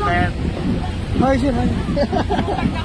sir. Hi, sir. Hi.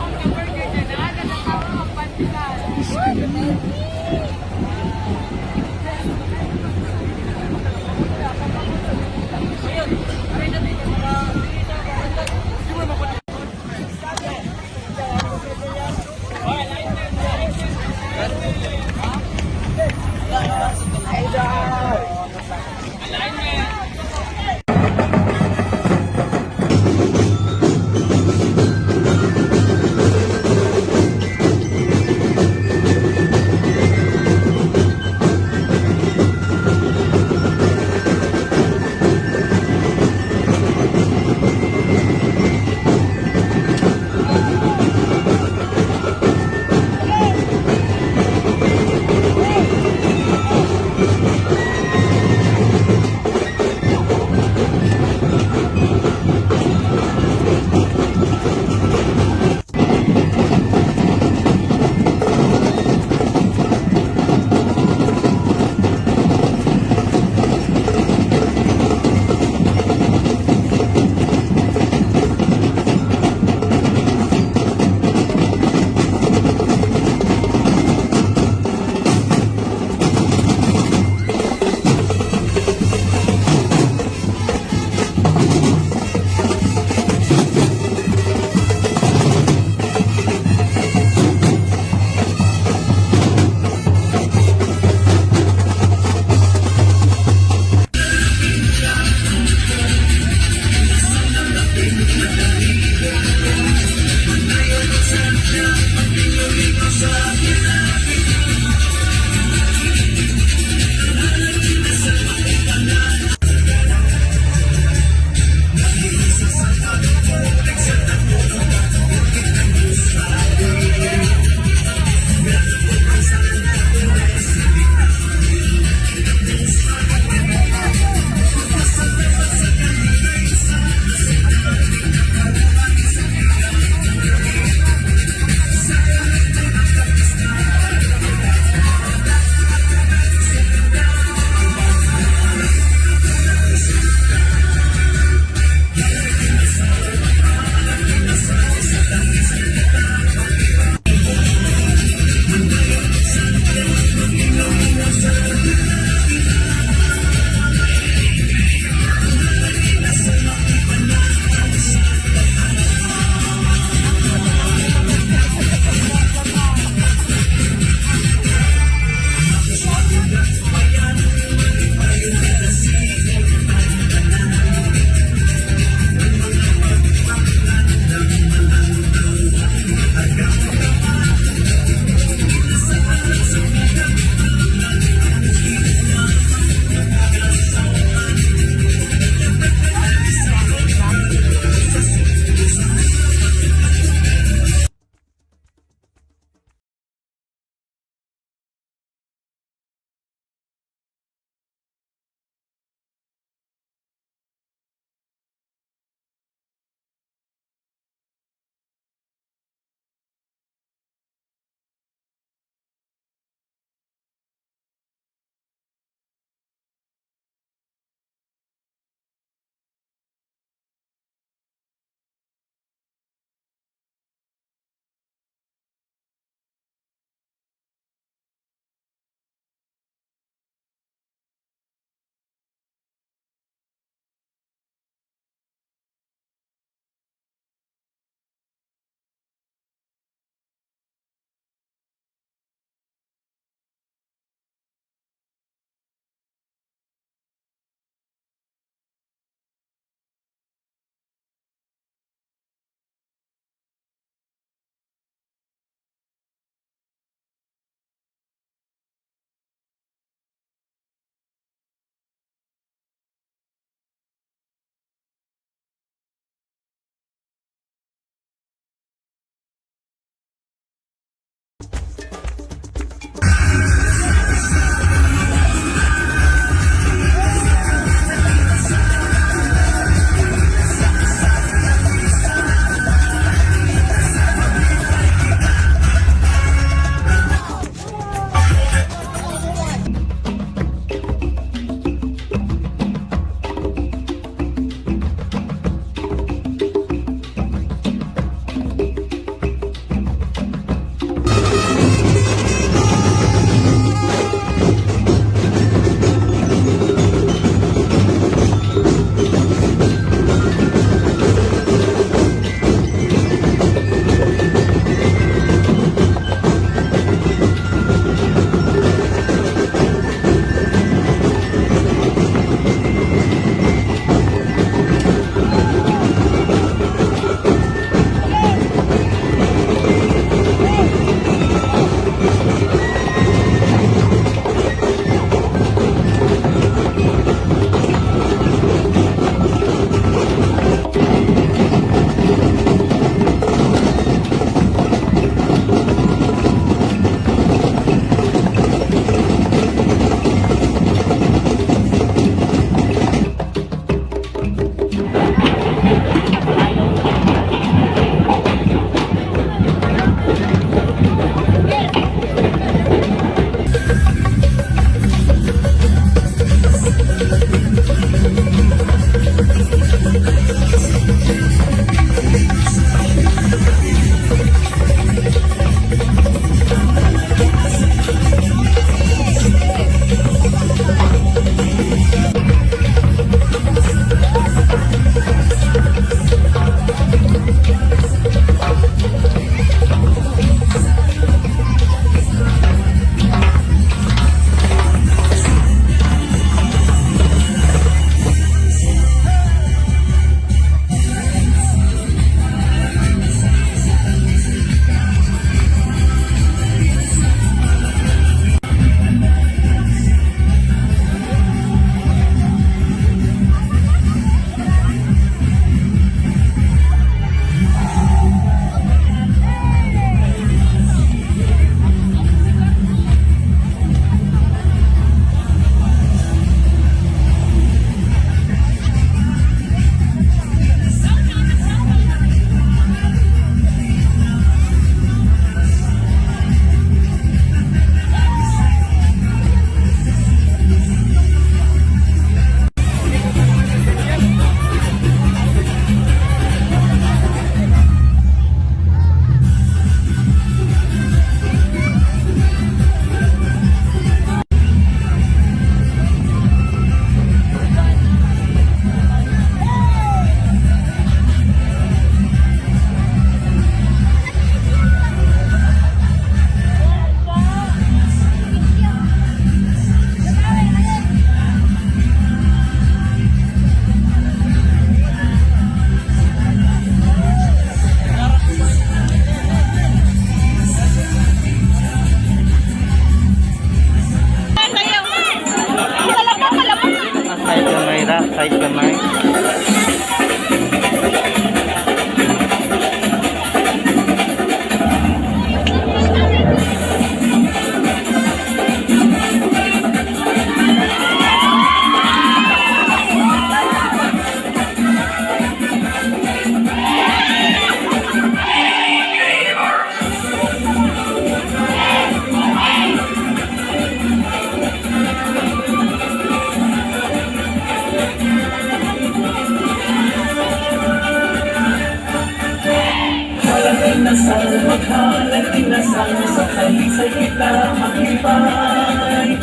Halad Inasal sa talisay kita maglibay.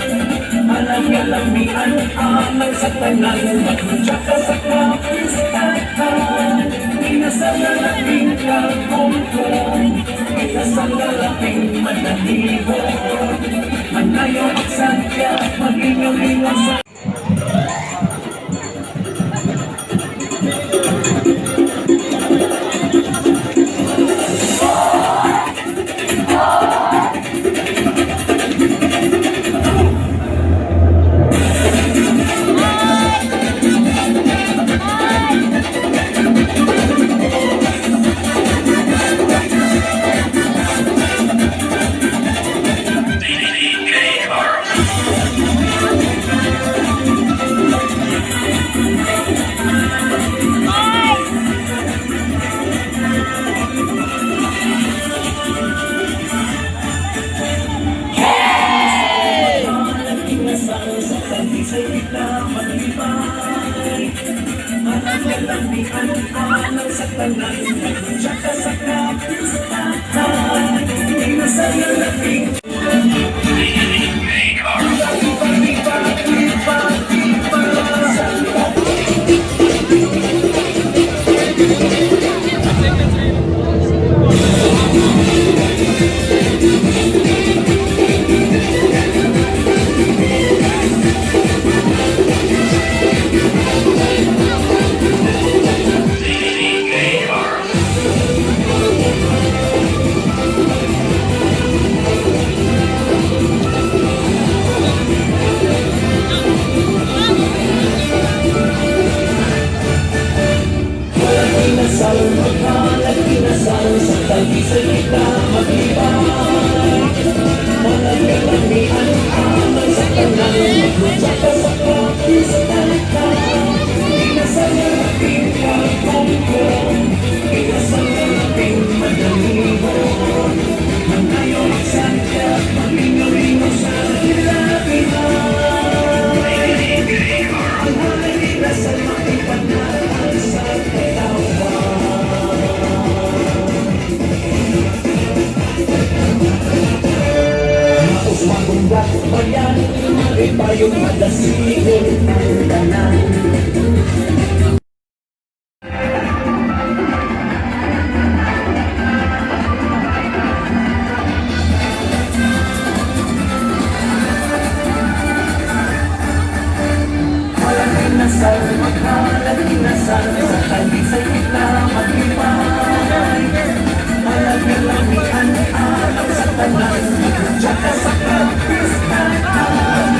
Alang-alamian alang sa tanan, magmudya ka sa kapistahan. Inasal na laking kalkongkong, inasal na laking manahibon. Manayo magsagya, maglingaw-lingaw sa sa kita maglibay. Alang-alamian alang sa tanan, magmudya ka sa kapistahan. Inasal na laking Halad Inasal sa talisay kita maglibay. Alang-alamian alang sa tanan, magmudya ka sa kapistahan. Inasal na laking kalkongkong, inasal na laking manahibon. Manayo magsagya, maglingaw-lingaw sa hilabihan. Ang Halad Inasal makipanahal sa katawan. Magundat bayan, iba yung madasigil ng tanan. Halad Inasal sa talisay kita maglibay. Alang-alamian alang sa tanan, magmudya ka sa kapistahan.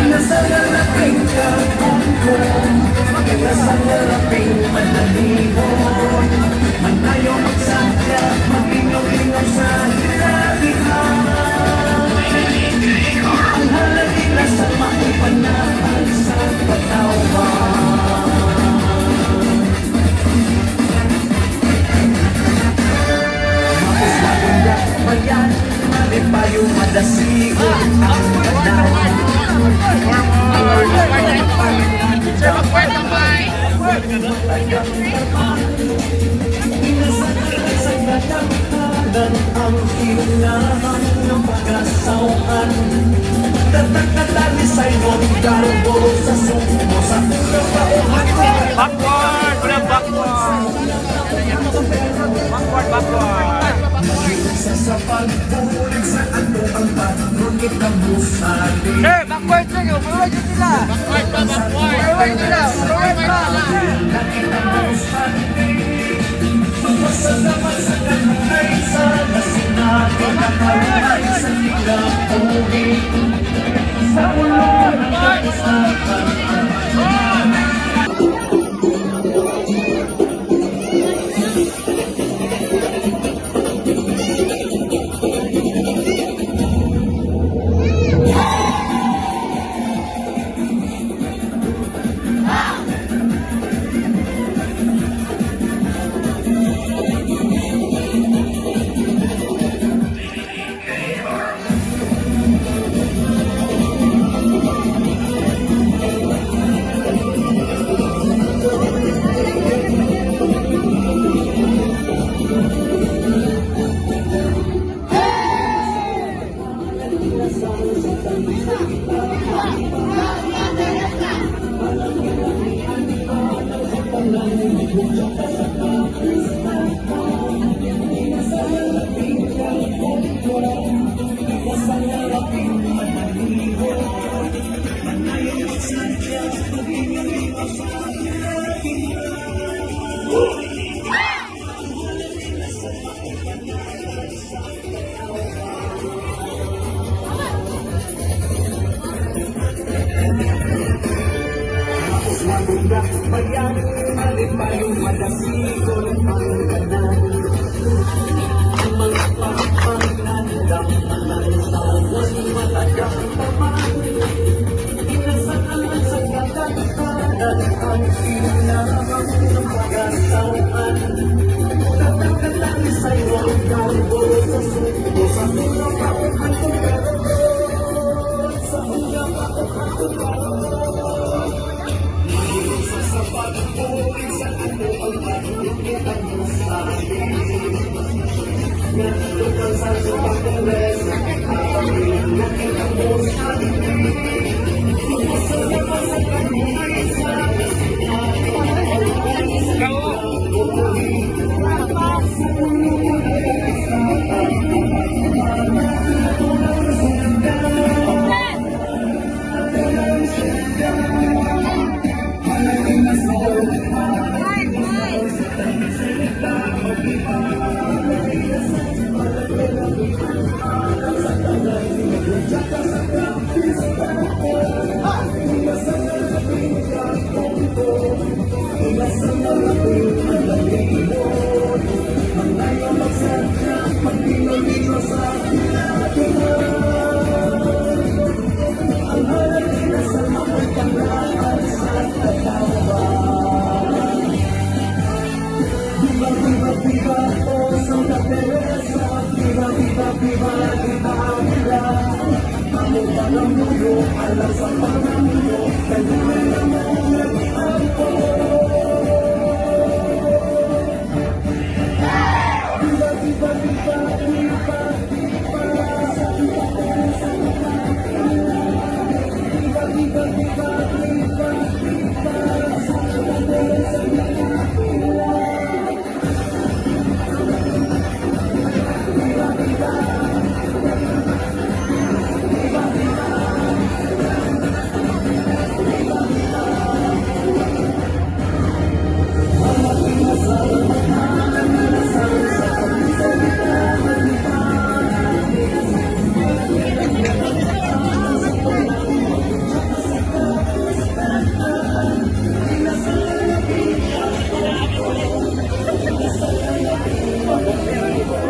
Inasal na laking kalkongkong, inasal na laking manahibon. Manayo magsagya, maglingaw-lingaw sa hilabihan. Ang Halad Inasal makipanahal sa katawan. Magundat bayan, iba yung madasigil ang tanan. Inasal ang iunahan ng pag-asawan. Tatak-katalisay ng garbo sa sumo sa kapauhan. Backward! Backward! Backward! Sa pagbulig sa ano ang patron kitang busali. Sir, backward sir! Forward yun sila! Backward pa! Backward! Forward nila! Forward pa! Nakitang busali. Masalamat sa kanunay sana sinabi na karunay sa tinapuhi. Sa ulo ng kapistahan. Maganda, bayan, alin pa yung madasigo ng pangganan. Ang mga panglandang manantawan, matagang paman. Inasaan sa katatanan, ang pinamang ng pag-asaan. Tatagalan sa'yo ang kalbo, sa suko, sa mga pauhan kong karoon, sa mga pauhan kong karoon. Sa pagpuli sa ano ang makikita mo sa akin. Natutukan sa subakules na kakaroon, nakita mo sa akin. Masaya pa sa kanilay sa Ang layo magsadya, pag pinulito sa